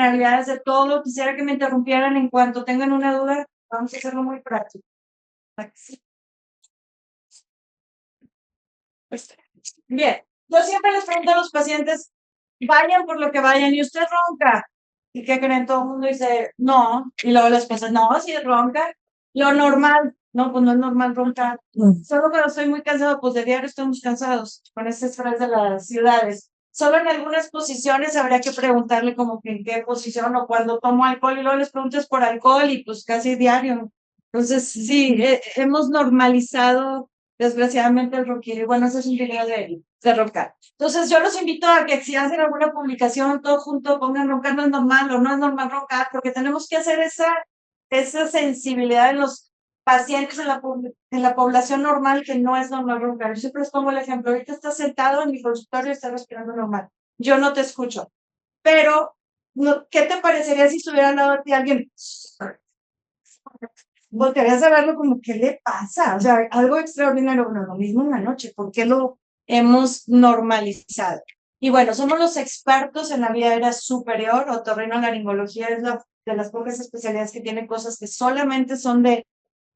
generalidades de todo. Quisiera que me interrumpieran en cuanto tengan una duda. Vamos a hacerlo muy práctico. Bien, yo siempre les pregunto a los pacientes, vayan por lo que vayan, y usted ronca. ¿Y qué creen? Todo el mundo dice, no. Y luego les pasa, no, si ronca. Lo normal, no, pues no es normal roncar. Solo cuando estoy muy cansado, pues de diario estamos cansados con este estrés de las ciudades. Solo en algunas posiciones habría que preguntarle como que en qué posición o cuando tomo alcohol y luego les preguntas por alcohol y pues casi diario. Entonces, sí, hemos normalizado desgraciadamente el ronquido. Bueno, ese es un video de roncar. Entonces, yo los invito a que si hacen alguna publicación, todo junto, pongan roncar no es normal o no es normal roncar, porque tenemos que hacer esa sensibilidad en los pacientes, en la población normal, que no es normal roncar. Yo siempre les pongo el ejemplo, ahorita estás sentado en mi consultorio y estás respirando normal. Yo no te escucho, pero ¿qué te parecería si estuviera al lado de ti alguien? Voltearías a verlo como, ¿qué le pasa? O sea, algo extraordinario, bueno, lo mismo en la noche, ¿por qué lo hemos normalizado? Y bueno, somos los expertos en la vía aérea superior. Otorrinolaringología es de las pocas especialidades que tienen cosas que solamente son de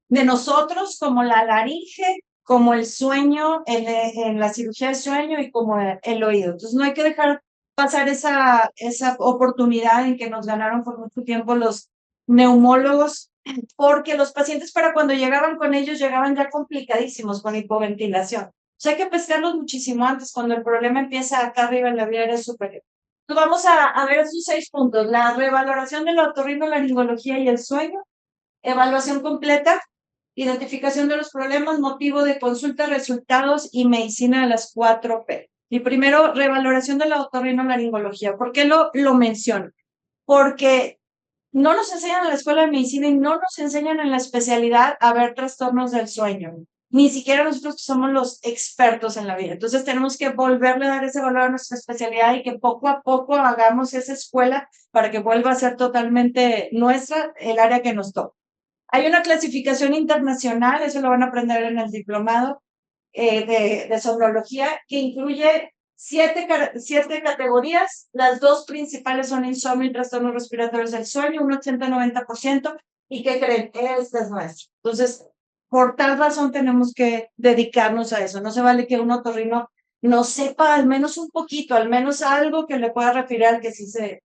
nosotros, como la laringe, como el sueño, en la cirugía de sueño y como el oído. Entonces, no hay que dejar pasar esa oportunidad en que nos ganaron por mucho tiempo los neumólogos, porque los pacientes para cuando llegaban con ellos llegaban ya complicadísimos con hipoventilación. O sea, hay que pescarlos muchísimo antes, cuando el problema empieza acá arriba en la vía aérea superior. Entonces, vamos a ver esos 6 puntos: la revaloración de la otorrinolaringología y el sueño, evaluación completa, identificación de los problemas, motivo de consulta, resultados y medicina de las 4P. Y primero, revaloración de la otorrinolaringología. ¿Por qué lo menciono? Porque no nos enseñan en la escuela de medicina y no nos enseñan en la especialidad a ver trastornos del sueño. Ni siquiera nosotros que somos los expertos en la vida. Entonces tenemos que volverle a dar ese valor a nuestra especialidad y que poco a poco hagamos esa escuela para que vuelva a ser totalmente nuestra el área que nos toca. Hay una clasificación internacional, eso lo van a aprender en el diplomado de somnología, que incluye 7 categorías. Las 2 principales son insomnio y trastornos respiratorios del sueño, un 80-90%. ¿Y qué creen? Este es nuestro. Entonces, por tal razón tenemos que dedicarnos a eso. No se vale que un otorrino no sepa al menos un poquito, al menos algo que le pueda referir al que sí se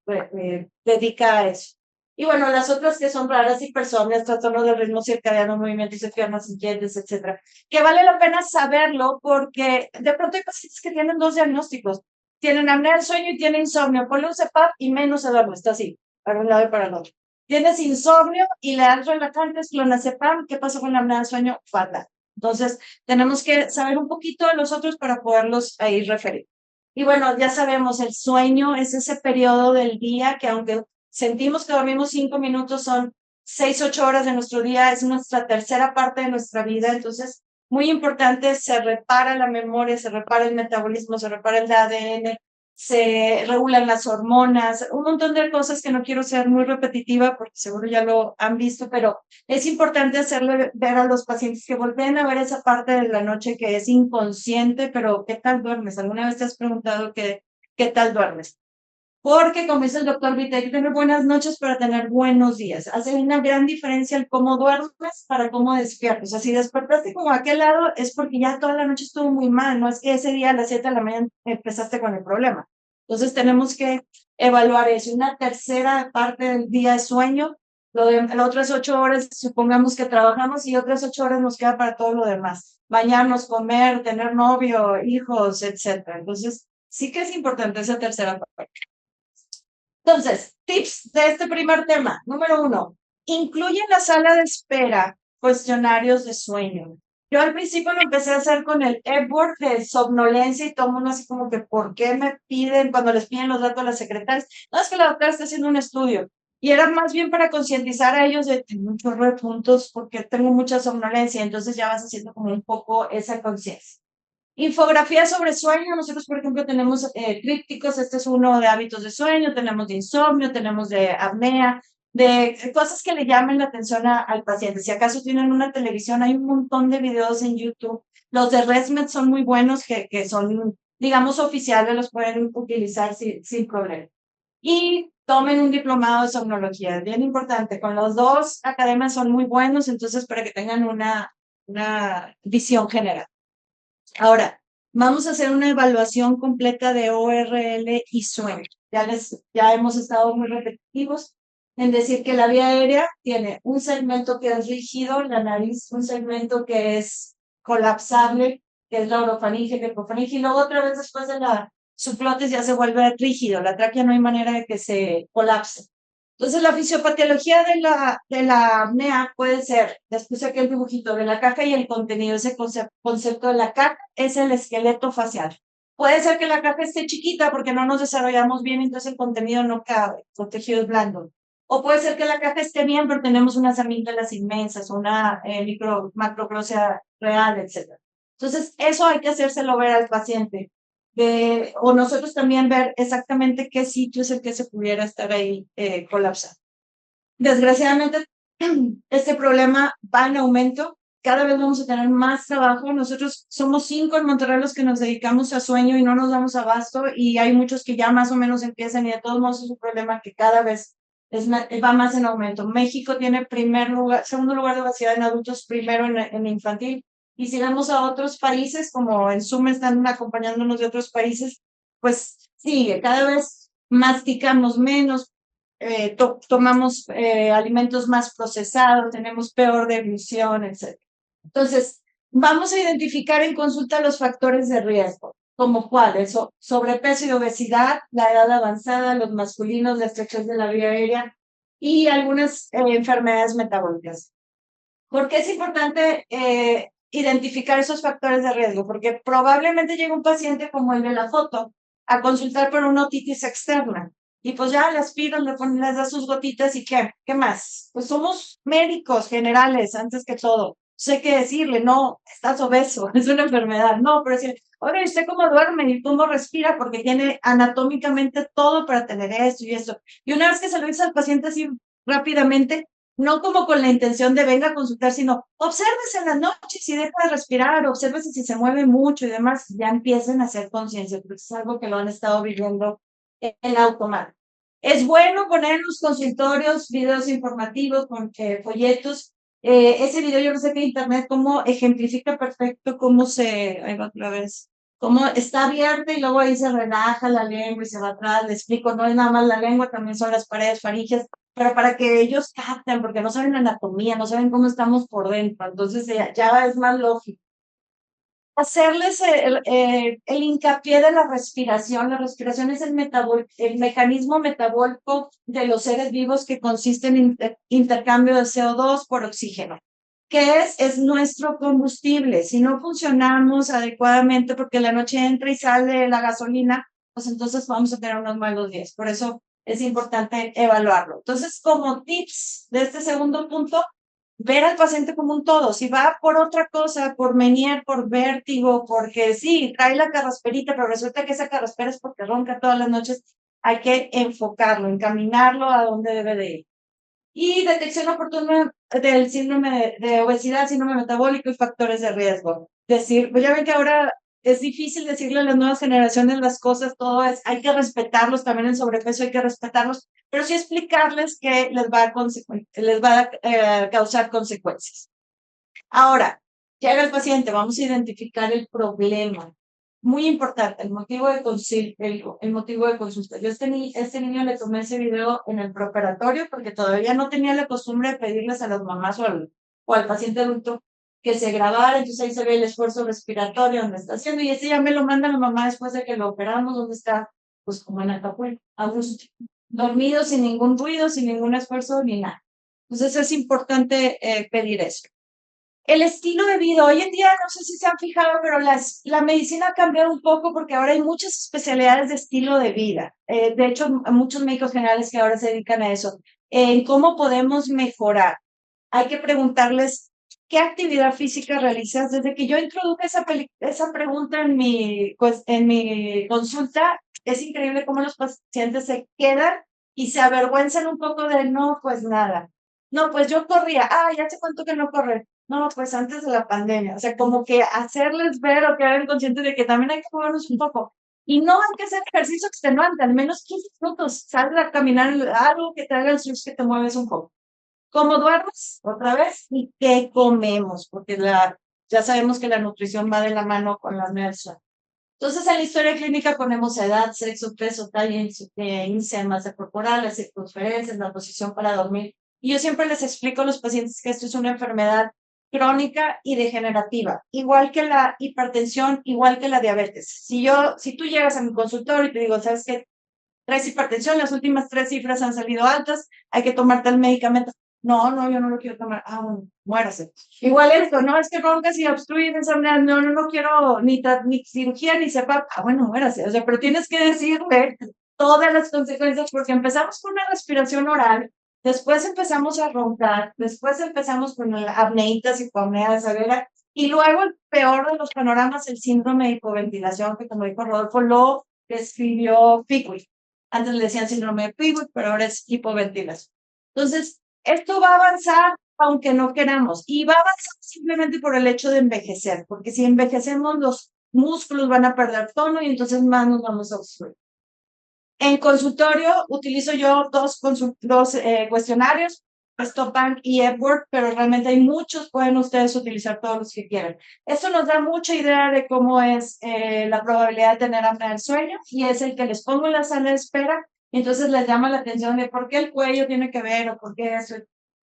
dedica a eso. Y bueno, las otras que son raras, hipersomnias, trastornos del ritmo circadiano, movimientos enfermos, inquietos, etcétera, que vale la pena saberlo porque de pronto hay pacientes que tienen 2 diagnósticos. Tienen apnea del sueño y tienen insomnio. Ponle un CPAP y menos se duerme, está así, para un lado y para el otro. Tienes insomnio y le dan relajantes, clonazepam. ¿Qué pasó con la apnea del sueño? Fatal. Entonces, tenemos que saber un poquito de los otros para poderlos ahí referir. Y bueno, ya sabemos, el sueño es ese periodo del día que, aunque sentimos que dormimos 5 minutos, son 6-8 horas de nuestro día, es nuestra tercera parte de nuestra vida. Entonces, muy importante, se repara la memoria, se repara el metabolismo, se repara el ADN, se regulan las hormonas, un montón de cosas que no quiero ser muy repetitiva porque seguro ya lo han visto, pero es importante hacerle ver a los pacientes que volteen a ver esa parte de la noche que es inconsciente, pero ¿qué tal duermes? ¿Alguna vez te has preguntado qué tal duermes? Porque, como dice el doctor Vita, hay que tener buenas noches para tener buenos días. Hace una gran diferencia el cómo duermes para cómo despiertas. O sea, si despertaste como a aquel lado, es porque ya toda la noche estuvo muy mal. No es que ese día a las 7 de la mañana empezaste con el problema. Entonces, tenemos que evaluar eso. Una tercera parte del día de sueño. Las otras 8 horas, supongamos que trabajamos, y otras 8 horas nos queda para todo lo demás. Bañarnos, comer, tener novio, hijos, etcétera. Entonces, sí que es importante esa tercera parte. Entonces, tips de este primer tema. Número 1, incluye en la sala de espera cuestionarios de sueño. Yo al principio lo empecé a hacer con el Epworth de somnolencia y todo el mundo así como que, ¿por qué me piden cuando les piden los datos a las secretarias? No, es que la doctora está haciendo un estudio. Y era más bien para concientizar a ellos de, tengo un chorro de puntos porque tengo mucha somnolencia. Entonces ya vas haciendo como un poco esa conciencia. Infografía sobre sueño. Nosotros, por ejemplo, tenemos trípticos. Este es uno de hábitos de sueño, tenemos de insomnio, tenemos de apnea, de cosas que le llamen la atención al paciente. Si acaso tienen una televisión, hay un montón de videos en YouTube. Los de ResMed son muy buenos, que son, digamos, oficiales, los pueden utilizar sin problema. y tomen un diplomado de somnología. Es bien importante. Con los dos academias son muy buenos, entonces para que tengan una visión general. Ahora, vamos a hacer una evaluación completa de ORL y sueño. Ya hemos estado muy repetitivos en decir que la vía aérea tiene un segmento que es rígido, la nariz, un segmento que es colapsable, que es la orofaringe, la hipofaringe, y luego otra vez después de la subglotis ya se vuelve rígido, la tráquea no hay manera de que se colapse. Entonces, la fisiopatología de la apnea puede ser, después de aquel dibujito de la caja y el contenido, ese concepto de la caja es el esqueleto facial. Puede ser que la caja esté chiquita porque no nos desarrollamos bien, entonces el contenido no cabe, el tejido es blando. O puede ser que la caja esté bien, pero tenemos unas amígdalas inmensas, una macroglosia real, etc. Entonces, eso hay que hacérselo ver al paciente o nosotros también ver exactamente qué sitio es el que se pudiera estar ahí colapsando. Desgraciadamente, este problema va en aumento. Cada vez vamos a tener más trabajo. Nosotros somos 5 en Monterrey los que nos dedicamos a sueño y no nos damos abasto, y hay muchos que ya más o menos empiezan, y de todos modos es un problema que cada vez va más en aumento. México tiene segundo lugar de obesidad en adultos, primero en infantil. Y si vamos a otros países, como en Zoom están acompañándonos de otros países, pues sigue, cada vez masticamos menos, tomamos alimentos más procesados, tenemos peor deglución, etc. Entonces, vamos a identificar en consulta los factores de riesgo, como cuáles: sobrepeso y obesidad, la edad avanzada, los masculinos, la estrechez de la vía aérea y algunas enfermedades metabólicas. ¿Por qué es importante identificar esos factores de riesgo? Porque probablemente llega un paciente como el de la foto a consultar por una otitis externa y pues ya le aspiran, les da sus gotitas y ¿qué más? Pues somos médicos generales antes que todo. Sé qué decirle: no, estás obeso, es una enfermedad. No, pero decir: oye, ¿usted cómo duerme y cómo respira? Porque tiene anatómicamente todo para tener esto y esto. Y una vez que se lo dice al paciente así rápidamente, no como con la intención de venga a consultar, sino obsérvese en las noches si deja de respirar, obsérvese si se mueve mucho y demás, ya empiecen a hacer conciencia, porque es algo que lo han estado viviendo en automático. Es bueno poner en los consultorios videos informativos con folletos. Ese video yo no sé qué internet, cómo ejemplifica perfecto ahí va otra vez, cómo está abierta y luego ahí se relaja la lengua y se va atrás. Le explico, no es nada más la lengua, también son las paredes faringes, pero para que ellos capten, porque no saben anatomía, no saben cómo estamos por dentro, entonces ya es más lógico. Hacerles el hincapié de la respiración. La respiración es el mecanismo metabólico de los seres vivos, que consiste en intercambio de CO2 por oxígeno. ¿Qué es? Es nuestro combustible. Si no funcionamos adecuadamente, porque la noche entra y sale la gasolina, pues entonces vamos a tener unos malos días. Por eso es importante evaluarlo. Entonces, como tips de este segundo punto, ver al paciente como un todo. Si va por otra cosa, por Menier, por vértigo, porque sí, trae la carrasperita, pero resulta que esa carraspera es porque ronca todas las noches, hay que enfocarlo, encaminarlo a donde debe de ir. Y detección oportuna del síndrome de obesidad, síndrome metabólico y factores de riesgo. Decir, pues ya ven que ahora es difícil decirle a las nuevas generaciones las cosas, todo hay que respetarlos, también el sobrepeso hay que respetarlos, pero sí explicarles que les va a causar consecuencias. Ahora, llega el paciente, vamos a identificar el problema. Muy importante, el motivo de consulta. El motivo de consulta. Yo este niño le tomé ese video en el preoperatorio porque todavía no tenía la costumbre de pedirles a las mamás o al paciente adulto que se grabara. Entonces ahí se ve el esfuerzo respiratorio, donde está haciendo, y ese ya me lo manda la mamá después de que lo operamos, donde está, pues como en Acapulco, a gusto, dormido, sin ningún ruido, sin ningún esfuerzo ni nada. Entonces es importante pedir eso. El estilo de vida. Hoy en día, no sé si se han fijado, pero la medicina ha cambiado un poco porque ahora hay muchas especialidades de estilo de vida. De hecho, muchos médicos generales que ahora se dedican a eso. En cómo podemos mejorar. Hay que preguntarles qué actividad física realizas. Desde que yo introduje esa pregunta en mi consulta, es increíble cómo los pacientes se quedan y se avergüenzan un poco de no, pues nada. No, pues yo corría. Ya hace cuánto que no corre. No, pues antes de la pandemia. O sea, como que hacerles ver o que hagan conscientes de que también hay que movernos un poco. Y no hay que hacer ejercicio extenuante, al menos 15 minutos. Sal a caminar algo que te haga el switch, que te mueves un poco. ¿Cómo duermes? Otra vez. ¿Y qué comemos? Porque ya sabemos que la nutrición va de la mano con la nuestra. Entonces, en la historia clínica ponemos edad, sexo, peso, talla, índice de masa corporal, las circunferencias, la posición para dormir. Y yo siempre les explico a los pacientes que esto es una enfermedad crónica y degenerativa, igual que la hipertensión, igual que la diabetes. Si tú llegas a mi consultorio y te digo, ¿sabes qué? Traes hipertensión, las últimas 3 cifras han salido altas, hay que tomarte el medicamento. No, yo no lo quiero tomar. Ah, bueno, muérase. Igual esto, no, es que roncas y obstruyes enfermedad, no quiero ni cirugía ni CEPAP. Ah, bueno, muérase. O sea, pero tienes que decirle todas las consecuencias, porque empezamos con una respiración oral, después empezamos a roncar, después empezamos con la apneitas y apnea severa, y luego el peor de los panoramas, el síndrome de hipoventilación, que como dijo Rodolfo, lo describió Pickwick. Antes le decían síndrome de Pickwick, pero ahora es hipoventilación. Entonces, esto va a avanzar aunque no queramos, y va a avanzar simplemente por el hecho de envejecer, porque si envejecemos los músculos van a perder tono y entonces más nos vamos a obstruir. En consultorio utilizo yo dos cuestionarios, StopBank y Epworth, pero realmente hay muchos, pueden ustedes utilizar todos los que quieran. Esto nos da mucha idea de cómo es la probabilidad de tener apnea del sueño, y es el que les pongo en la sala de espera, y entonces les llama la atención de por qué el cuello tiene que ver o por qué eso,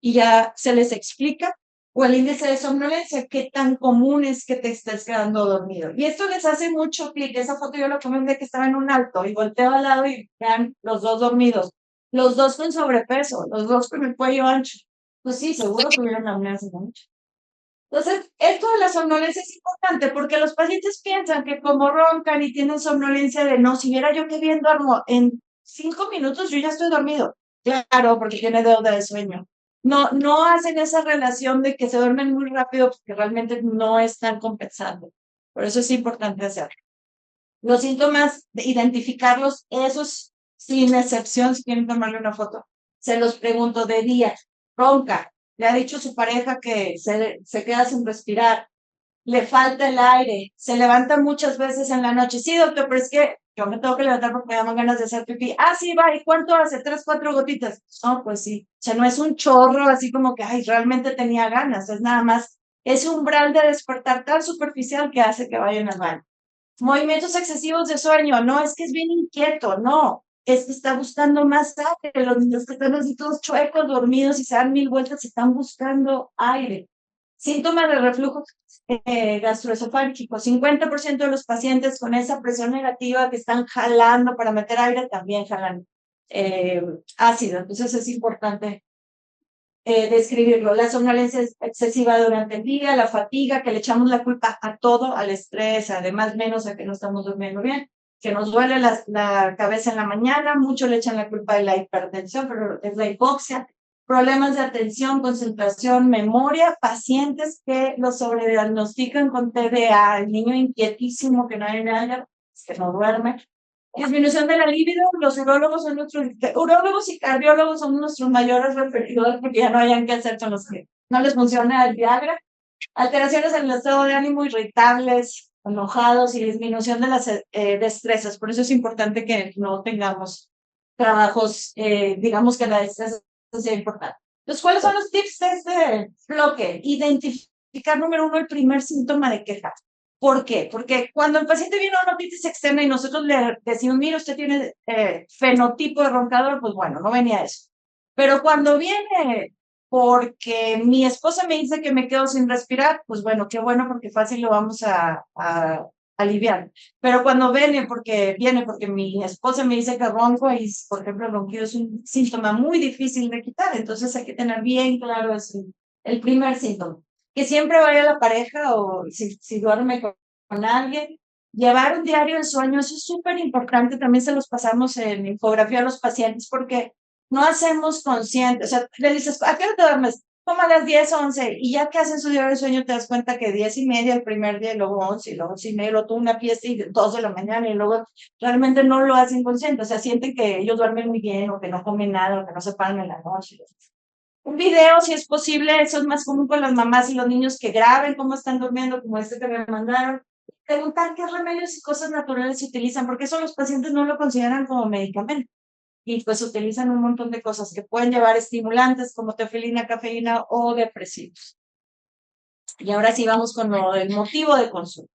y ya se les explica. O el índice de somnolencia, qué tan común es que te estés quedando dormido. Y esto les hace mucho clic. Esa foto yo la tomé de que estaba en un alto y volteo al lado y vean los dos dormidos. Los dos con sobrepeso, los dos con el cuello ancho. Pues sí, seguro tuvieron apnea hace mucho. Entonces, esto de la somnolencia es importante porque los pacientes piensan que como roncan y tienen somnolencia de no, si viera yo que bien duermo, en 5 minutos yo ya estoy dormido. Claro, porque tiene deuda de sueño. No hacen esa relación de que se duermen muy rápido porque realmente no están compensando. Por eso es importante hacerlo. Los síntomas, de identificarlos, esos sin excepción, si quieren tomarle una foto, se los pregunto de día. Ronca, le ha dicho su pareja que se queda sin respirar, le falta el aire, se levanta muchas veces en la noche. Sí, doctor, pero es que yo me tengo que levantar porque me dan ganas de hacer pipí. Ah, sí, va, ¿y cuánto hace? 3, 4 gotitas. No, pues sí. O sea, no es un chorro así como que, ay, realmente tenía ganas. Es nada más, ese umbral de despertar tan superficial que hace que vayan al baño. Movimientos excesivos de sueño, no, es que es bien inquieto, no, es que está buscando más aire, los niños que están así todos chuecos, dormidos y se dan 1000 vueltas, están buscando aire. Síntomas de reflujo gastroesofágico, 50% de los pacientes con esa presión negativa que están jalando para meter aire también jalan ácido, entonces es importante describirlo. La somnolencia excesiva durante el día, la fatiga, que le echamos la culpa a todo, al estrés, además menos a que no estamos durmiendo bien, que nos duele la cabeza en la mañana, mucho le echan la culpa de la hipertensión, pero es la hipoxia, problemas de atención, concentración, memoria, pacientes que lo sobrediagnostican con TDA, el niño inquietísimo que nadie le haya, que no duerme. Disminución de la libido, los urólogos y cardiólogos son nuestros mayores referidos porque ya no hayan que hacer con los que no les funciona el Viagra. Alteraciones en el estado de ánimo, irritables, enojados y disminución de las destrezas. Por eso es importante que no tengamos trabajos, digamos que la destreza sea importante. Entonces, ¿cuáles son los tips de este bloque? Identificar, número uno, el primer síntoma de queja. ¿Por qué? Porque cuando el paciente viene a una otitis externa y nosotros le decimos, mira, usted tiene fenotipo de roncador, pues bueno, no venía eso. Pero cuando viene porque mi esposa me dice que me quedo sin respirar, pues bueno, qué bueno, porque fácil lo vamos a aliviar. Pero cuando viene porque mi esposa me dice que ronco y, por ejemplo, el ronquido es un síntoma muy difícil de quitar, entonces hay que tener bien claro el primer síntoma. Que siempre vaya la pareja o si duerme con alguien, llevar un diario de sueño, eso es súper importante, también se los pasamos en infografía a los pacientes porque no hacemos consciente, o sea, le dices, ¿a qué hora te duermes? Como a las 10, 11, y ya que hacen su diario de sueño te das cuenta que 10:30 el primer día, y luego 11, y luego 11:30, luego tuvo una fiesta y 2 de la mañana, y luego realmente no lo hacen consciente, o sea, sienten que ellos duermen muy bien, o que no comen nada, o que no se paran en la noche. Un video, si es posible, eso es más común con las mamás y los niños que graben cómo están durmiendo, como este que me mandaron, Preguntar qué remedios y cosas naturales se utilizan, porque eso los pacientes no lo consideran como medicamento. Y pues utilizan un montón de cosas que pueden llevar estimulantes como teofilina, cafeína o depresivos. Y ahora sí vamos con el motivo de consulta.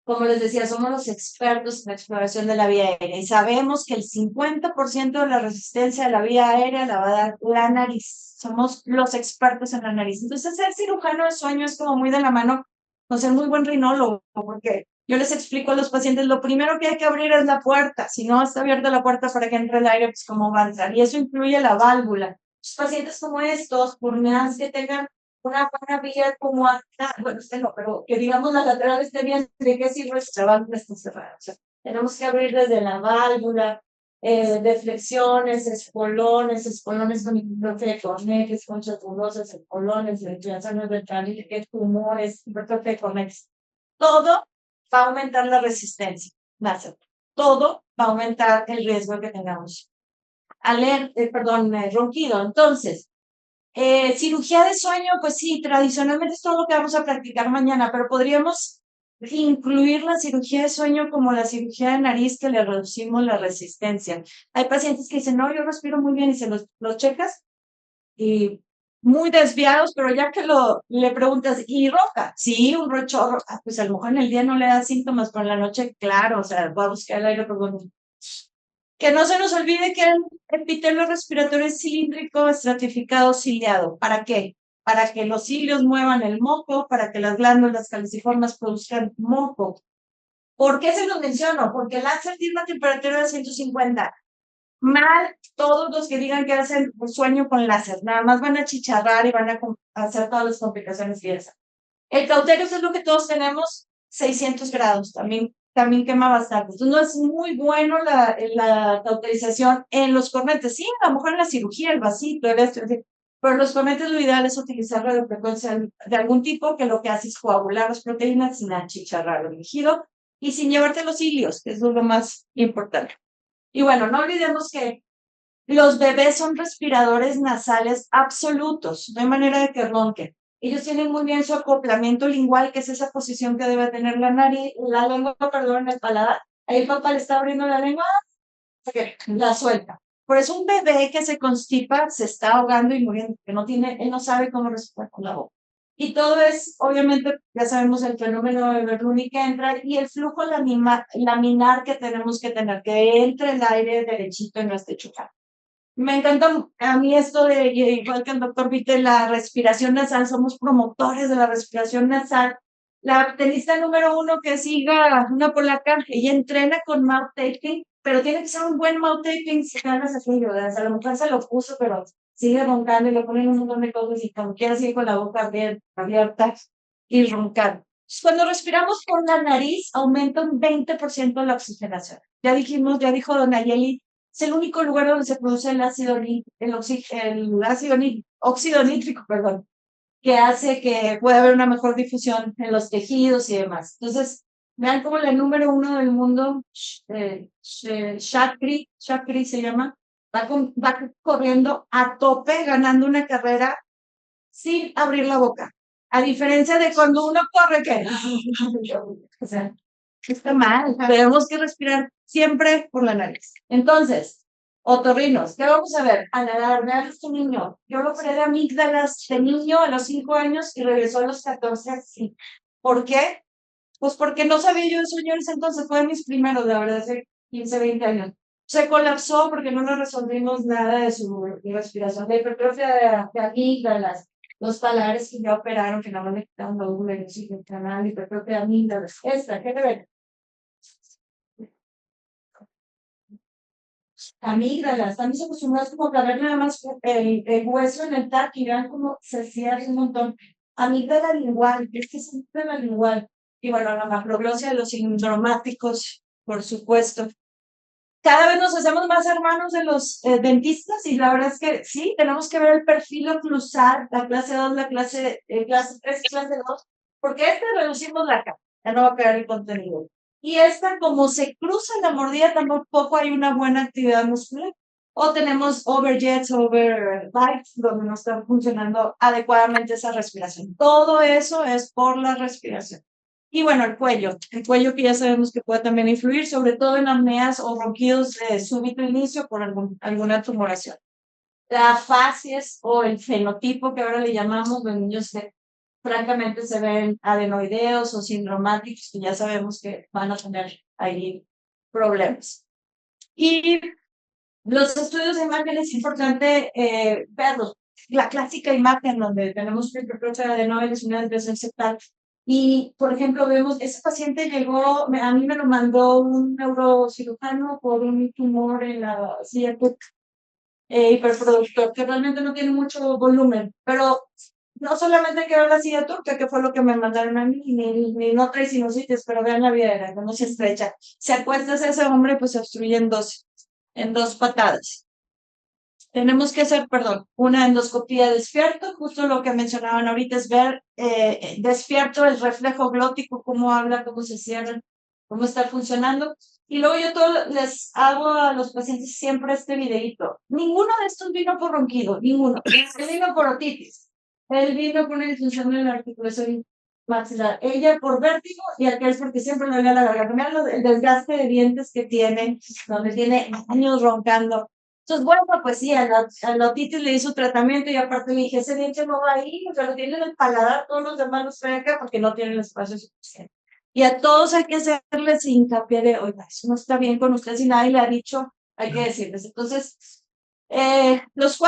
Como les decía, somos los expertos en la exploración de la vía aérea y sabemos que el 50% de la resistencia de la vía aérea la va a dar la nariz. Somos los expertos en la nariz. Entonces, ser cirujano de sueño es como muy de la mano con ser muy buen rinólogo, porque yo les explico a los pacientes, lo primero que hay que abrir es la puerta. Si no está abierta la puerta para que entre el aire, pues cómo va a entrar. Y eso incluye la válvula. Los pacientes como estos, por más que tengan una buena vía como acá, bueno, usted no, pero que digamos la lateral esté bien, ¿de qué sirve nuestra válvula está cerrada? O sea, tenemos que abrir desde la válvula, deflexiones, espolones con hipertrofia de cornetes, conchas tubulosas, espolones, desviaciones ventrales, tumores, hipertrofia de cornetes. Todo va a aumentar la resistencia, láser. Todo va a aumentar el riesgo que tengamos. Ronquido. Entonces, cirugía de sueño, pues sí, tradicionalmente es todo lo que vamos a practicar mañana, pero podríamos incluir la cirugía de sueño como la cirugía de nariz que le reducimos la resistencia. Hay pacientes que dicen, no, yo respiro muy bien y se los checas y muy desviados, pero ya que le preguntas, ¿y roca? Sí, un rochorro. Ah, pues a lo mejor en el día no le da síntomas, pero en la noche, claro, o sea, va a buscar el aire por donde que no se nos olvide que el epitelio respiratorio es cilíndrico, estratificado, ciliado. ¿Para qué? Para que los cilios muevan el moco, para que las glándulas caliciformes produzcan moco. ¿Por qué se los menciono? Porque el láser tiene una temperatura de 150. Mal todos los que digan que hacen un sueño con láser. Nada más van a chicharrar y van a hacer todas las complicaciones de esa. El cauterio es lo que todos tenemos, 600 grados, también quema bastante. Entonces no es muy bueno la cauterización en los cornetes. Sí, a lo mejor en la cirugía, el vasito, pero en los cornetes lo ideal es utilizar radiofrecuencia de algún tipo que lo que hace es coagular las proteínas sin achicharrar el tejido y sin llevarte los hilios, que es lo más importante. Y bueno, no olvidemos que los bebés son respiradores nasales absolutos, no hay manera de que ronquen. Ellos tienen muy bien su acoplamiento lingual, que es esa posición que debe tener la nariz, la lengua, perdón, el paladar. Ahí el papá le está abriendo la lengua, la suelta. Por eso un bebé que se constipa se está ahogando y muriendo, que no tiene, él no sabe cómo respirar con la boca. Y todo es, obviamente, ya sabemos el fenómeno de Bernoulli que entra y el flujo laminar que tenemos que tener, que entre el aire derechito y no esté chocando. Me encanta a mí esto de, igual que el doctor Vite, la respiración nasal, somos promotores de la respiración nasal. La tenista número 1 que siga, una polaca, ella entrena con mouth taping, pero tiene que ser un buen mouth taping si ganas así, ¿verdad? A lo mejor se lo puso, pero sigue roncando y le ponen un montón de cosas y como quiera sigue con la boca abierta y roncando. Cuando respiramos por la nariz, aumenta un 20% la oxigenación. Ya dijimos, ya dijo Don Ayeli, es el único lugar donde se produce el ácido, óxido nítrico, perdón, que hace que pueda haber una mejor difusión en los tejidos y demás. Entonces, vean cómo la número 1 del mundo, Shakri se llama, va corriendo a tope, ganando una carrera sin abrir la boca. A diferencia de cuando uno corre, que o sea, está mal. Tenemos que respirar siempre por la nariz. Entonces, otorrinos, ¿qué vamos a ver? A la edad de este niño. Yo lo operé de amígdalas de niño a los 5 años y regresó a los 14. Sí. ¿Por qué? Pues porque no sabía yo de señores entonces, fue mis primeros, de verdad, hace 15, 20 años. Se colapsó porque no nos resolvimos nada de su respiración, de hipertrofia de amígdalas, los talares que ya operaron, que nada más le quitaron la úvula y el canal, hipertrofia de amígdalas. Esta, ¿qué te ven? Amígdalas, estamos acostumbrados como a ver nada más el hueso en el tac y vean cómo se cierra un montón. Amígdala lingual, es que es amígdala lingual. Y bueno, la macroglosia de los sindromáticos, por supuesto. Cada vez nos hacemos más hermanos de los dentistas y la verdad es que sí, tenemos que ver el perfil oclusal, la clase 2, la clase 3, clase 2, porque reducimos la capa, ya no va a quedar el contenido. Y como se cruza la mordida, tampoco hay una buena actividad muscular. O tenemos overjets, overbites, donde no está funcionando adecuadamente esa respiración. Todo eso es por la respiración. Y bueno, el cuello que ya sabemos que puede también influir, sobre todo en apneas o ronquidos de súbito inicio por alguna tumoración. La facies o el fenotipo que ahora le llamamos, los niños que francamente se ven adenoideos o sindromáticos, que ya sabemos que van a tener ahí problemas. Y los estudios de imagen es importante verlos. La clásica imagen donde tenemos que reproche de adenoides, una desviación septal. Y, por ejemplo, vemos, ese paciente llegó, a mí me lo mandó un neurocirujano por un tumor en la silla hiperproductor, que realmente no tiene mucho volumen, pero no solamente hay que ver la silla turca, que fue lo que me mandaron a mí, ni no trae sinusitis, pero vean la vidriera, que no se estrecha. Se acuesta ese hombre, pues se obstruye en dos patadas. Tenemos que hacer, perdón, una endoscopía despierto, justo lo que mencionaban ahorita es ver despierto el reflejo glótico, cómo habla, cómo se cierra, cómo está funcionando. Y luego yo les hago a los pacientes siempre este videíto. Ninguno de estos vino por ronquido, ninguno. Él vino por otitis. Él vino por una disfunción de la articulación maxilar. Ella por vértigo y aquel porque siempre le dolía la garganta. Mira el desgaste de dientes que tiene, donde tiene años roncando. Entonces, bueno, pues sí, a la otitis le hizo tratamiento y aparte le dije, ese diente no va ahí, o sea, lo tienen en el paladar, todos los demás los traen acá porque no tienen el espacio suficiente. Y a todos hay que hacerles hincapié de, oiga, eso no está bien con ustedes y nadie le ha dicho, hay que decirles. Entonces, los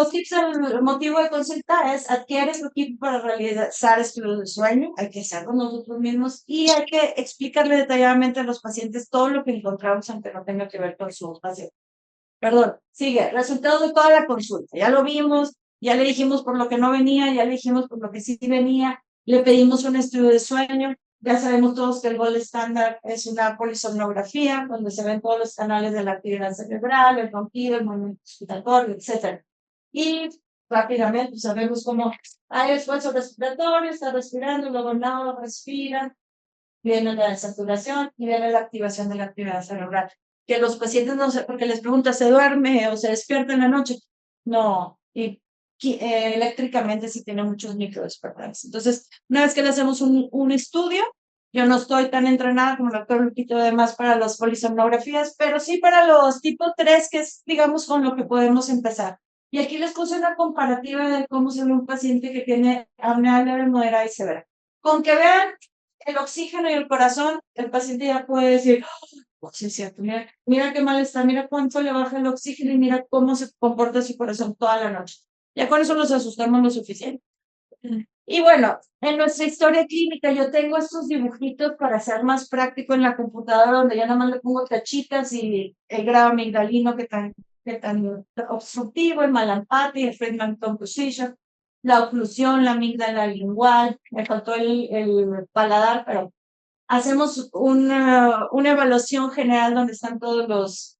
tips del motivo de consulta es adquiere su equipo para realizar estudios de sueño, hay que hacerlo nosotros mismos y hay que explicarle detalladamente a los pacientes todo lo que encontramos aunque no tenga que ver con su paciente. Perdón, sigue, resultados de toda la consulta. Ya lo vimos, ya le dijimos por lo que no venía, ya le dijimos por lo que sí venía, le pedimos un estudio de sueño, ya sabemos todos que el gol estándar es una polisomnografía, donde se ven todos los canales de la actividad cerebral, el ronquido, el movimiento respiratorio, etc. Y rápidamente sabemos cómo hay esfuerzo respiratorio, está respirando, luego no respira, viene la desaturación y viene la activación de la actividad cerebral. Que los pacientes no sé, porque les pregunta, ¿se duerme o se despierta en la noche? No, y eléctricamente sí tiene muchos microdespertares. Entonces, una vez que le hacemos un estudio, yo no estoy tan entrenada como el doctor Lupito, además para las polisomnografías, pero sí para los tipo 3, que es, digamos, con lo que podemos empezar. Y aquí les puse una comparativa de cómo se ve un paciente que tiene apnea leve, moderada y severa. Con que vean el oxígeno y el corazón, el paciente ya puede decir, oh, sí es cierto, mira qué mal está, mira cuánto le baja el oxígeno y mira cómo se comporta su corazón toda la noche. Ya con eso nos asustamos lo suficiente. Y bueno, en nuestra historia clínica yo tengo estos dibujitos para hacer más práctico en la computadora, donde ya nada más le pongo tachitas y el grado amigdalino que tan obstructivo, el Mallampati, el Friedman Composition, la oclusión, la amígdala lingual, me faltó el paladar, pero hacemos una evaluación general donde están todos los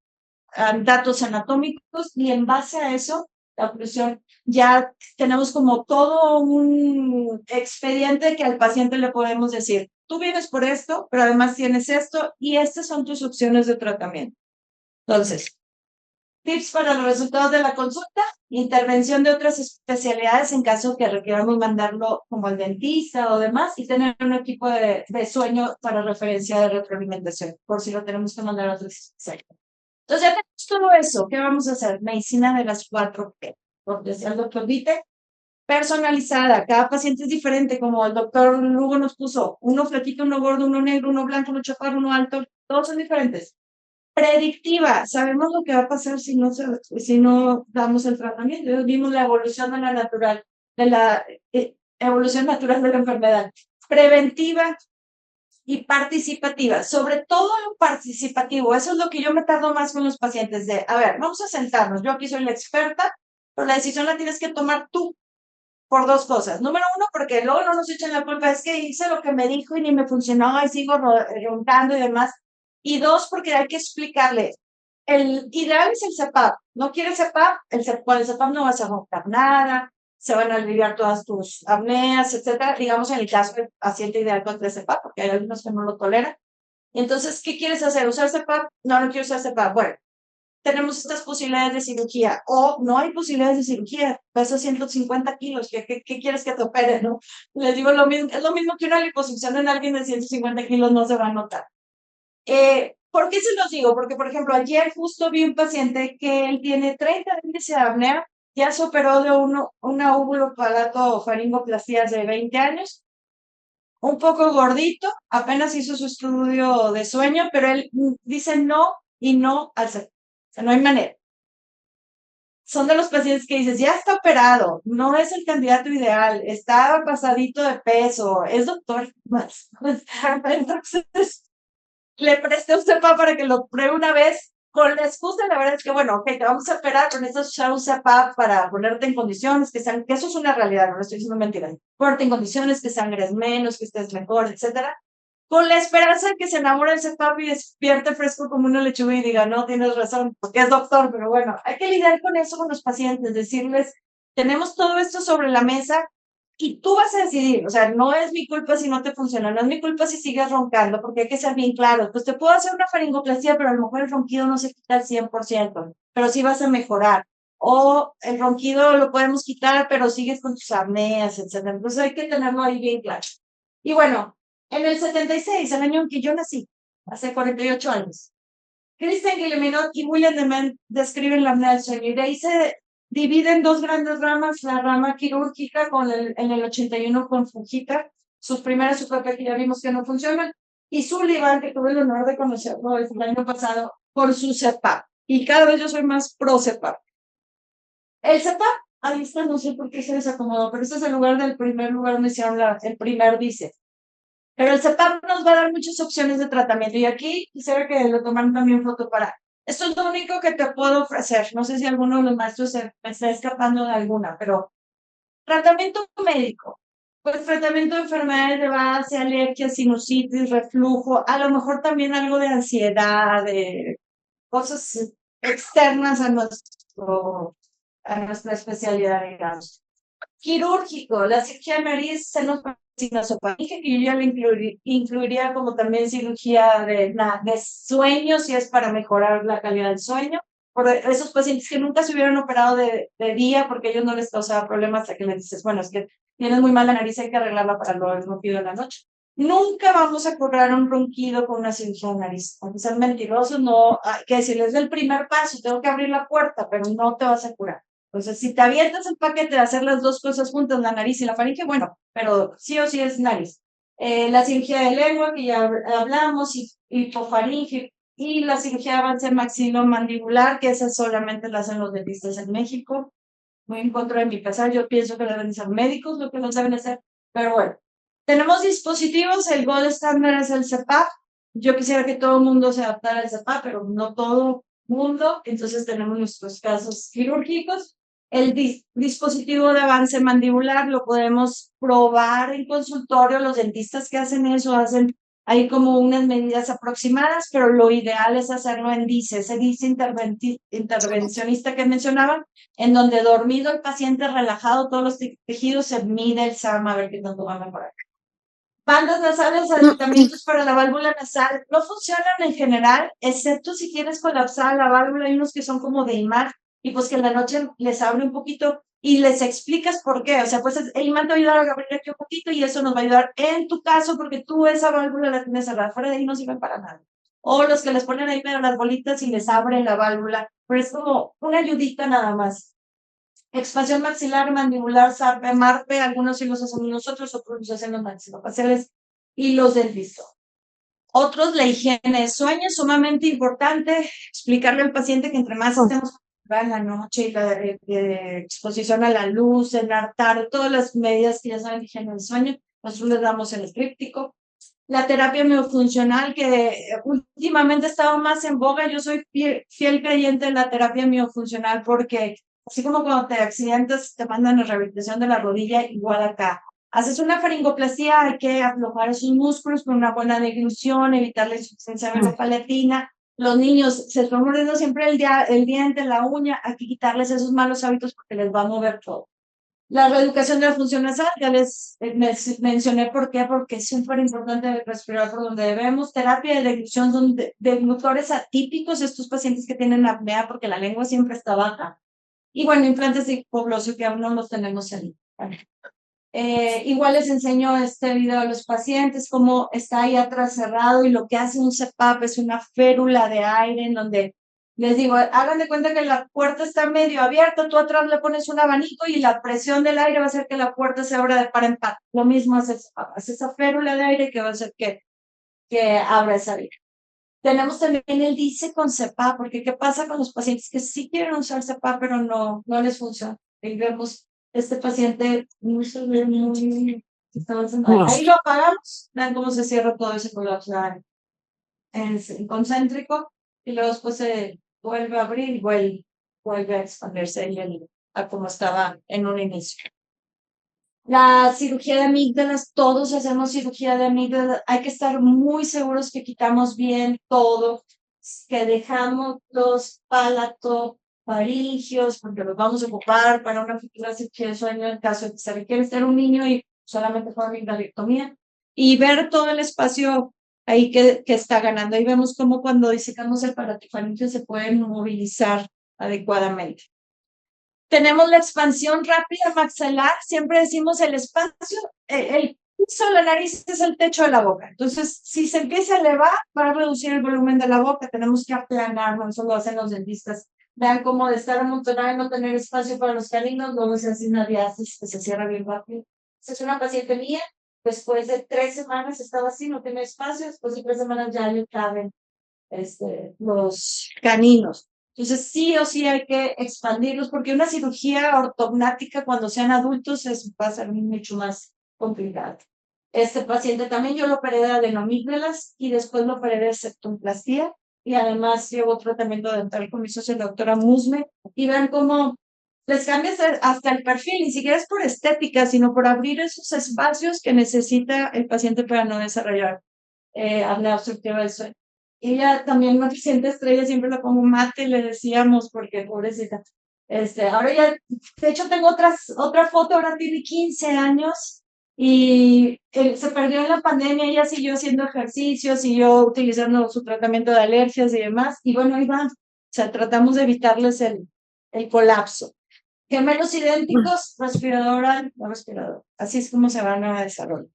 datos anatómicos y en base a eso, la oclusión, ya tenemos como todo un expediente que al paciente le podemos decir, tú vienes por esto, pero además tienes esto y estas son tus opciones de tratamiento. Entonces, tips para los resultados de la consulta, intervención de otras especialidades en caso que requieramos mandarlo como al dentista o demás y tener un equipo de sueño para referencia de retroalimentación, por si lo tenemos que mandar a otros especialistas. Entonces ya tenemos todo eso. ¿Qué vamos a hacer? Medicina de las 4P. Porque decía el doctor Vite, personalizada. Cada paciente es diferente, como el doctor Lugo nos puso. Uno flaquito, uno gordo, uno negro, uno blanco, uno chaparro, uno alto. Todos son diferentes. Predictiva. Sabemos lo que va a pasar si no damos el tratamiento. Vimos la evolución de la natural, de la evolución natural de la enfermedad. Preventiva y participativa, sobre todo lo participativo, eso es lo que yo me tardo más con los pacientes de, a ver, vamos a sentarnos, yo aquí soy la experta, pero la decisión la tienes que tomar tú por dos cosas. Número uno, porque luego no nos echan la culpa, es que hice lo que me dijo y ni me funcionó y sigo roncando y demás. Y dos, porque hay que explicarle, el ideal es el CEPAP, no quieres CEPAP, con el CEPAP no vas a roncar nada, se van a aliviar todas tus apneas, etcétera. Digamos en el caso del paciente ideal con el CEPAP, porque hay algunos que no lo toleran. Entonces, ¿qué quieres hacer? ¿Usar CEPAP? No, no quiero usar CEPAP. Bueno, tenemos estas posibilidades de cirugía, o no hay posibilidades de cirugía, pesa 150 kilos, ¿qué quieres que te opere, no? Les digo lo mismo, es lo mismo que una liposucción en alguien de 150 kilos no se va a notar. ¿Por qué se los digo? Porque, por ejemplo, ayer justo vi un paciente que él tiene 30 de índice de apnea, ya se operó de una óvulo-palato faringoplastia de 20 años, un poco gordito, apenas hizo su estudio de sueño, pero él dice no y no al ser. O sea, no hay manera. Son de los pacientes que dices, ya está operado, no es el candidato ideal, está pasadito de peso, es doctor. Entonces, le presté un CEPAP para que lo pruebe una vez, con la excusa, la verdad es que, bueno, ok, te vamos a operar, con esto usar un CEPAP para ponerte en condiciones, que eso es una realidad, no estoy diciendo mentiras, ponerte en condiciones, que sangres menos, que estés mejor, etcétera, con la esperanza de que se enamore el CEPAP y despierte fresco como una lechuga y diga, no, tienes razón, porque es doctor, pero bueno, hay que lidiar con eso con los pacientes, decirles, tenemos todo esto sobre la mesa, y tú vas a decidir, o sea, no es mi culpa si no te funciona, no es mi culpa si sigues roncando, porque hay que ser bien claro. Pues te puedo hacer una faringoplastia, pero a lo mejor el ronquido no se quita al 100%, pero sí vas a mejorar. O el ronquido lo podemos quitar, pero sigues con tus apneas, etcétera. Entonces hay que tenerlo ahí bien claro. Y bueno, en el 76, el año en que yo nací, hace 48 años, Christian Guilleminot y William Dement describen la apnea del sueño, y de ahí se divide en dos grandes ramas, la rama quirúrgica en el 81 con Fujita, sus primeras UPP que ya vimos que no funcionan, y Sullivan, que tuve el honor de conocerlo el año pasado, por su CEPAP. Y cada vez yo soy más pro CEPAP. El CEPAP, ahí está, no sé por qué se desacomodó, pero este es el lugar del primer lugar donde hicieron el primer dice. Pero el CEPAP nos va a dar muchas opciones de tratamiento, y aquí quisiera que lo tomaran también foto para. Esto es lo único que te puedo ofrecer. No sé si alguno de los maestros se me está escapando de alguna, pero tratamiento médico. Pues tratamiento de enfermedades de base, alergias, sinusitis, reflujo, a lo mejor también algo de ansiedad, de cosas externas a nuestra especialidad, digamos. Quirúrgico, la cirugía de nariz, senos nasofaringe, que yo ya le incluiría como también cirugía de sueño, si es para mejorar la calidad del sueño, por esos pacientes que nunca se hubieran operado de día porque a ellos no les causaba problemas, hasta que les dices, bueno, es que tienes muy mala nariz, hay que arreglarla para lo ronquido de la noche. Nunca vamos a curar un ronquido con una cirugía de nariz. Aunque sean mentirosos, no, hay que decirles el primer paso, tengo que abrir la puerta, pero no te vas a curar. Entonces, si te avientas el paquete de hacer las dos cosas juntas, la nariz y la faringe, bueno, pero sí o sí es nariz. La cirugía de lengua, que ya hablamos, hipofaringe, y la cirugía de avance maxilomandibular, que esa solamente la hacen los dentistas en México. Muy en contra de mi pesar, yo pienso que deben ser médicos lo que los deben hacer, pero bueno. Tenemos dispositivos, el gold standard es el CEPAP. Yo quisiera que todo el mundo se adaptara al CEPAP, pero no todo mundo, entonces tenemos nuestros casos quirúrgicos. El dispositivo de avance mandibular lo podemos probar en consultorio, los dentistas que hacen eso hacen hay como unas medidas aproximadas, pero lo ideal es hacerlo en DICE, ese DICE intervencionista que mencionaba, en donde dormido el paciente, relajado todos los tejidos, se mide el SAM a ver qué tanto va a mejorar. Bandas nasales, aditamientos para la válvula nasal, no funcionan en general, excepto si quieres colapsar la válvula. Hay unos que son como de imán, y pues que en la noche les abre un poquito y les explicas por qué. O sea, pues el imán te va a ayudar a abrir aquí un poquito y eso nos va a ayudar en tu caso porque tú esa válvula la tienes cerrada. Fuera de ahí no sirven para nada. O los que les ponen ahí medio las bolitas y les abren la válvula, pero es como una ayudita nada más. Expansión maxilar, mandibular, SARPE, MARPE, algunos sí los hacemos nosotros, otros los hacen los maxilofaciales y los del visto. Otros, la higiene de sueño es sumamente importante. Explicarle al paciente que entre más estemos en la noche y la exposición a la luz, cenar tarde, todas las medidas que ya saben de higiene del sueño, nosotros les damos el tríptico. La terapia miofuncional, que últimamente ha estado más en boga. Yo soy fiel creyente en la terapia miofuncional porque así como cuando te accidentas te mandan a rehabilitación de la rodilla, igual acá. Haces una faringoplastia, hay que aflojar esos músculos con una buena deglución, evitar la insuficiencia palatina. Los niños se están mordiendo siempre el diente, la uña, hay que quitarles esos malos hábitos porque les va a mover todo. La reeducación de la función nasal, ya les mencioné por qué, porque es súper importante respirar por donde debemos. Terapia de deglución de deglutores atípicos, estos pacientes que tienen apnea porque la lengua siempre está baja. Y bueno, implantes de hipoglosio que aún no los tenemos ahí. Igual les enseño este video a los pacientes, cómo está ahí atrás cerrado y lo que hace un CPAP es una férula de aire en donde les digo, hagan de cuenta que la puerta está medio abierta, tú atrás le pones un abanico y la presión del aire va a hacer que la puerta se abra de par en par. Lo mismo hace esa férula de aire que va a hacer que abra esa vía. Tenemos también el DICE con CPAP, porque ¿qué pasa con los pacientes que sí quieren usar CPAP pero no les funciona? Ahí vemos este paciente ahí lo apagamos, vean cómo se cierra todo ese colapso en concéntrico y luego después se vuelve a abrir y vuelve a expandirse a como estaba en un inicio. La cirugía de amígdalas, todos hacemos cirugía de amígdalas, hay que estar muy seguros que quitamos bien todo, que dejamos los palatofaringios, porque los vamos a ocupar para una futura cirugía de sueño en caso de que se requiera estar un niño y solamente con amigdalectomía, y ver todo el espacio ahí que está ganando. Ahí vemos cómo cuando disecamos el palatofaringio se puede movilizar adecuadamente. Tenemos la expansión rápida maxilar, siempre decimos el espacio, el piso de la nariz es el techo de la boca. Entonces, si se empieza a elevar, va a reducir el volumen de la boca, tenemos que aplanarlo, eso lo hacen los dentistas. Vean cómo de estar amontonado y no tener espacio para los caninos, luego se hace una diástasis que se cierra bien rápido. Esa es una paciente mía, después de 3 semanas estaba así, no tenía espacio, después de 3 semanas ya le caben los caninos. Entonces, sí o sí hay que expandirlos, porque una cirugía ortognática cuando sean adultos va a ser mucho más complicado. Este paciente también yo lo operé de adenomígdalas y después lo operé de septumplastía y además llevo tratamiento dental con mi socia, la doctora Musme, y vean cómo les cambia hasta el perfil, ni siquiera es por estética, sino por abrir esos espacios que necesita el paciente para no desarrollar apnea obstructiva del sueño. Ella también, una paciente estrella, siempre la pongo mate, le decíamos, porque pobrecita. Ahora ya, de hecho tengo otra foto, ahora tiene 15 años y se perdió en la pandemia, ella siguió haciendo ejercicio, siguió utilizando su tratamiento de alergias y demás, y bueno, ahí va. O sea, tratamos de evitarles el colapso. Gemelos idénticos, respirador oral, no respirador. Así es como se van a desarrollar.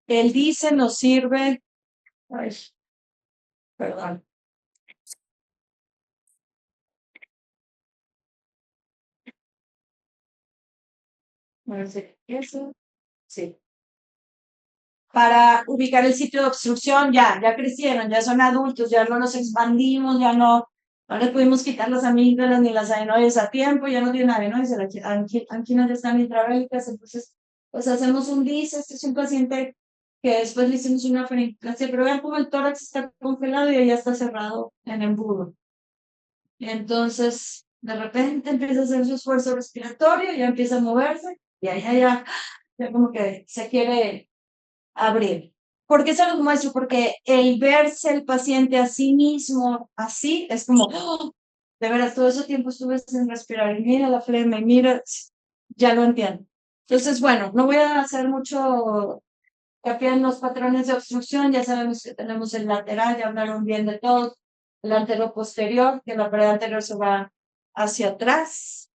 El DICE nos sirve. Ay, perdón. A ver si eso. Sí. Para ubicar el sitio de obstrucción, ya crecieron, ya son adultos, ya no nos expandimos, no les pudimos quitar las amígdalas ni las adenoides a tiempo, ya no tienen adenoides, las anginas ya están intravésicas, entonces, pues hacemos un DICE. Este es un paciente que después le hicimos una faringoplastia, pero vean cómo el tórax está congelado y ya está cerrado en embudo. Entonces, de repente empieza a hacer su esfuerzo respiratorio, ya empieza a moverse, y ahí ya como que se quiere abrir. ¿Por qué se los muestro? Porque el verse el paciente a sí mismo así es como, ¡oh! De veras, todo ese tiempo estuve sin respirar y mira la flema y mira, ya lo entiendo. Entonces, bueno, no voy a hacer mucho hincapié en los patrones de obstrucción, ya sabemos que tenemos el lateral, ya hablaron bien de todo, el anteroposterior, que la pared anterior se va hacia atrás,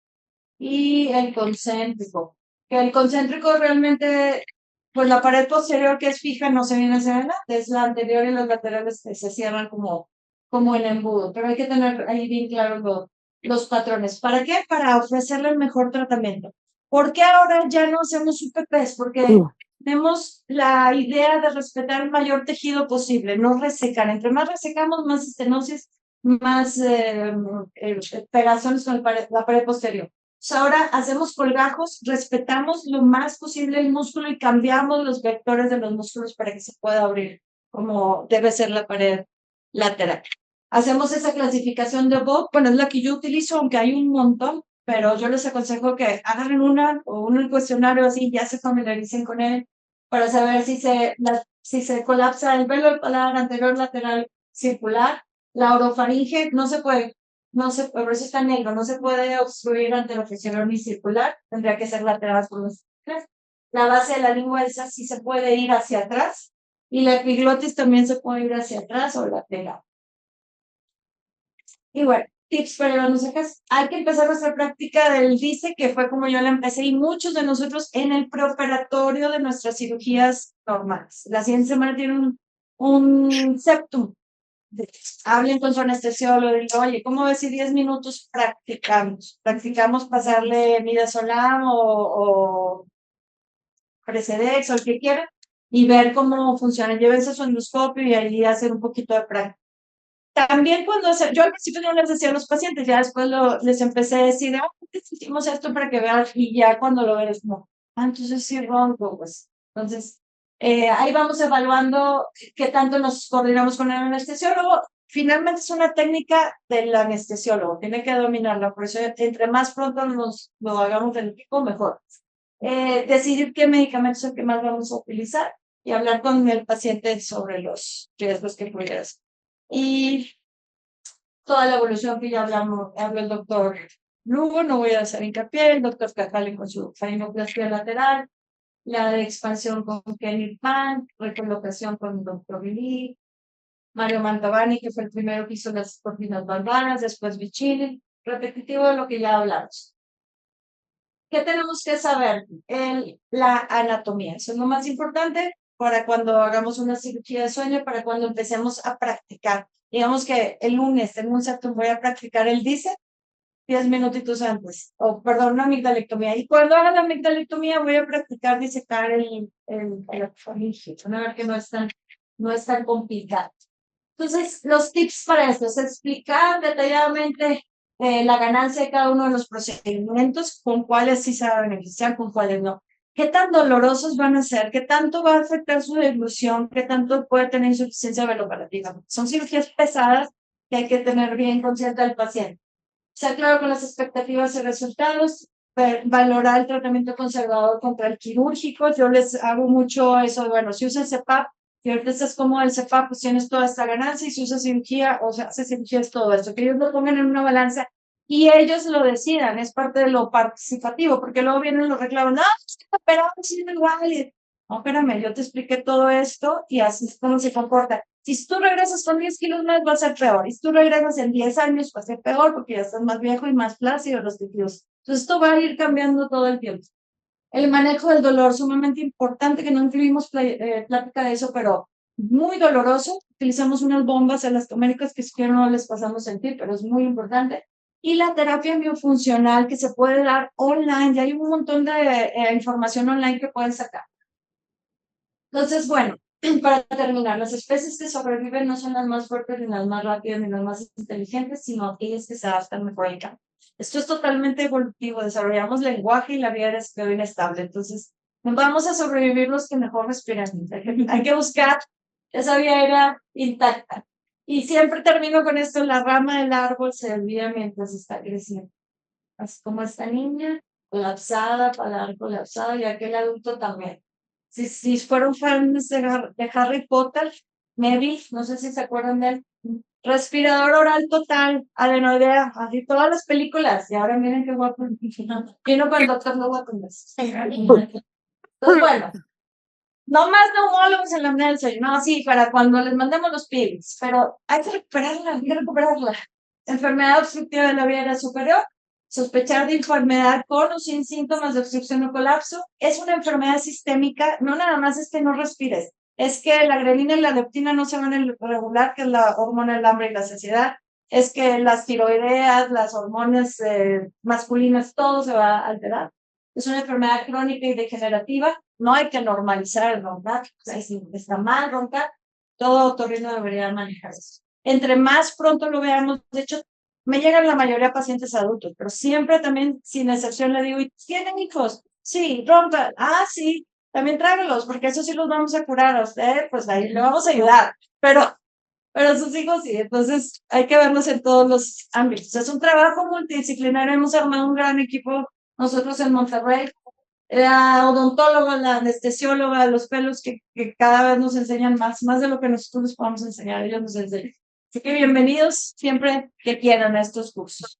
y el concéntrico, que el concéntrico realmente, pues la pared posterior que es fija no se viene hacia adelante, es la anterior y los laterales que se cierran como en embudo, pero hay que tener ahí bien claros los patrones. ¿Para qué? Para ofrecerle el mejor tratamiento. ¿Por qué ahora ya no hacemos UPPs? Porque tenemos la idea de respetar el mayor tejido posible, no resecar. Entre más resecamos, más estenosis, más pegazones con la pared posterior. Ahora hacemos colgajos, respetamos lo más posible el músculo y cambiamos los vectores de los músculos para que se pueda abrir como debe ser la pared lateral. Hacemos esa clasificación de Bob, bueno, es la que yo utilizo, aunque hay un montón, pero yo les aconsejo que agarren una o un cuestionario así, ya se familiaricen con él para saber si se colapsa el velo del paladar anterior, lateral, circular. La orofaringe no se puede no se, por eso está negro, no se puede obstruir ante la presión unicircular, tendría que ser lateral por los tres. La base de la lengua esa sí se puede ir hacia atrás y la epiglotis también se puede ir hacia atrás o lateral. Y bueno, tips para las cejas. Hay que empezar nuestra práctica del DICE, que fue como yo la empecé, y muchos de nosotros en el preoperatorio de nuestras cirugías normales. La siguiente semana tiene un septum. Hablen con su anestesiólogo y digo, oye, ¿cómo ves si 10 minutos practicamos? Practicamos pasarle midazolam o Precedex o el que quiera y ver cómo funciona. Llévense su endoscopio y ahí hacer un poquito de práctica. También cuando yo al principio no les decía a los pacientes, ya después les empecé a decir, hicimos esto para que vean, y ya cuando lo ves, no, entonces sí ronco, pues. Entonces, ahí vamos evaluando qué tanto nos coordinamos con el anestesiólogo. Finalmente es una técnica del anestesiólogo, tiene que dominarla, por eso entre más pronto lo hagamos del equipo, mejor. Decidir qué medicamentos es el que más vamos a utilizar y hablar con el paciente sobre los riesgos que pudieras. Y toda la evolución que ya habló el doctor Lugo, no voy a hacer hincapié, el doctor Cajale con su farinoplastia lateral, la de expansión con Kelly Pan, recolocación con el doctor Billy, Mario Mantovani, que fue el primero que hizo las cortinas valvanas, después Vicini, repetitivo de lo que ya hablamos. ¿Qué tenemos que saber? La anatomía, eso es lo más importante para cuando hagamos una cirugía de sueño, para cuando empecemos a practicar. Digamos que el lunes tengo un septum, voy a practicar el DICE 10 minutitos antes, o perdón, una amigdalectomía. Y cuando haga la amigdalectomía voy a practicar disecar el faringe, a ver que no es tan complicado. Entonces, los tips para esto es explicar detalladamente la ganancia de cada uno de los procedimientos, con cuáles sí se va a beneficiar, con cuáles no. ¿Qué tan dolorosos van a ser? ¿Qué tanto va a afectar su deglución? ¿Qué tanto puede tener insuficiencia venooperativa? Son cirugías pesadas que hay que tener bien consciente al paciente. Sea claro con las expectativas y resultados, valorar el tratamiento conservador contra el quirúrgico. Yo les hago mucho eso, bueno, si usan CEPAP, y ahorita estás como el CEPAP, pues tienes toda esta ganancia, y si usas cirugía, o sea, hace cirugía es todo esto, que ellos lo pongan en una balanza y ellos lo decidan, es parte de lo participativo, porque luego vienen los reclamos, no, es que operamos igual, y, no, espérame, yo te expliqué todo esto y así es como se comporta. Si tú regresas con 10 kilos más, va a ser peor. Y si tú regresas en 10 años, va a ser peor porque ya estás más viejo y más flácido los tejidos. Entonces, esto va a ir cambiando todo el tiempo. El manejo del dolor, sumamente importante, que no incluimos plática de eso, pero muy doloroso. Utilizamos unas bombas elastoméricas que si quieren no les pasamos a sentir, pero es muy importante. Y la terapia miofuncional que se puede dar online. Ya hay un montón de información online que pueden sacar. Entonces, bueno, para terminar, las especies que sobreviven no son las más fuertes, ni las más rápidas, ni las más inteligentes, sino aquellas que se adaptan mejor al cambio. Esto es totalmente evolutivo, desarrollamos lenguaje y la vida quedó inestable. Entonces, vamos a sobrevivir los que mejor respiran. Hay que buscar esa vía aérea intacta. Y siempre termino con esto, la rama del árbol se olvida mientras está creciendo. Así como esta niña, colapsada, paladar colapsado, y aquel adulto también. Si fueron fans de Harry Potter, Neville, no sé si se acuerdan de él, respirador oral total, adenoidea, así todas las películas, y ahora miren qué guapo, vino con el doctor no guapo. Entonces, bueno, no más neumólogos en la apnea del sueño, no, sí, para cuando les mandemos los pibes, pero hay que recuperarla, hay que recuperarla. Enfermedad obstructiva de la vía aérea superior, sospechar de enfermedad con o sin síntomas de obstrucción o colapso, es una enfermedad sistémica, no nada más es que no respires, es que la grelina y la leptina no se van a regular, que es la hormona del hambre y la saciedad, es que las tiroideas, las hormonas masculinas, todo se va a alterar. Es una enfermedad crónica y degenerativa, no hay que normalizar el roncar, o sea, si está mal roncar, todo otorrino debería manejar eso. Entre más pronto lo veamos, de hecho, me llegan la mayoría de pacientes adultos, pero siempre también, sin excepción, le digo, ¿y tienen hijos? Sí, roncan. Ah, sí, también tráigalos, porque eso sí los vamos a curar a usted, pues ahí le vamos a ayudar, pero sus hijos sí, entonces hay que verlos en todos los ámbitos. Es un trabajo multidisciplinario, hemos armado un gran equipo nosotros en Monterrey, la odontóloga, la anestesióloga, los pelos que cada vez nos enseñan más de lo que nosotros les podemos enseñar, ellos nos enseñan. Así que bienvenidos siempre que quieran a estos cursos.